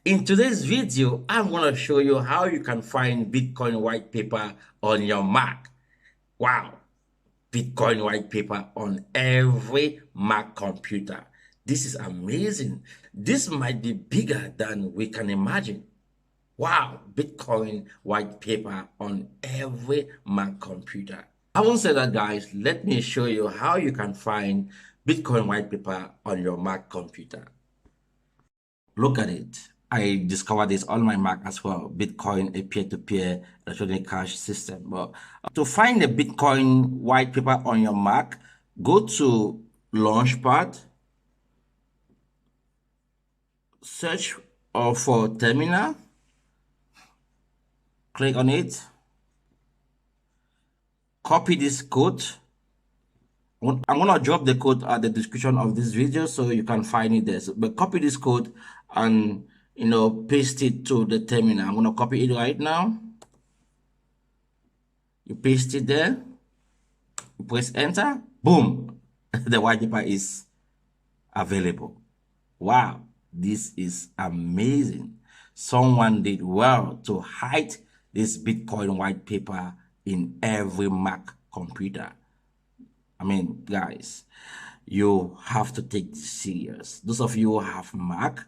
In today's video, I'm going to show you how you can find Bitcoin white paper on your Mac. Wow, Bitcoin white paper on every Mac computer. This is amazing. This might be bigger than we can imagine. Wow, Bitcoin white paper on every Mac computer. Having said that, guys, let me show you how you can find Bitcoin white paper on your Mac computer. Look at it. I discovered this on my Mac as well. Bitcoin, a peer-to-peer electronic cash system. But to find the Bitcoin white paper on your Mac, go to Launchpad, search for terminal, click on it, copy this code. I'm gonna drop the code at the description of this video so you can find it there. But copy this code and paste it to the terminal. I'm gonna copy it right now. You paste it there, you press enter, boom, the white paper is available. Wow, this is amazing. Someone did well to hide this Bitcoin white paper in every Mac computer. I mean, guys, you have to take this serious. Those of you who have Mac,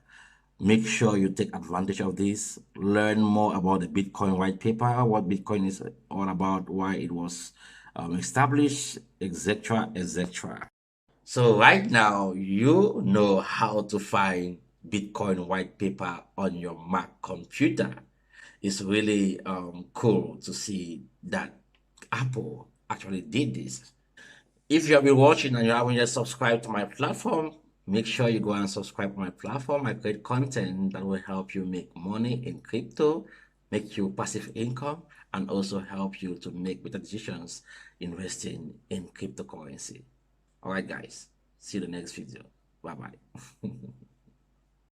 make sure you take advantage of this. Learn more about the Bitcoin white paper, what Bitcoin is all about, why it was established, etc., etc. So right now, you know how to find Bitcoin white paper on your Mac computer. It's really cool to see that Apple actually did this. If you have been watching and you haven't yet subscribed to my platform, make sure you go and subscribe to my platform. I create content that will help you make money in crypto, make you passive income, and also help you to make better decisions investing in cryptocurrency. All right, guys. See you in the next video. Bye-bye.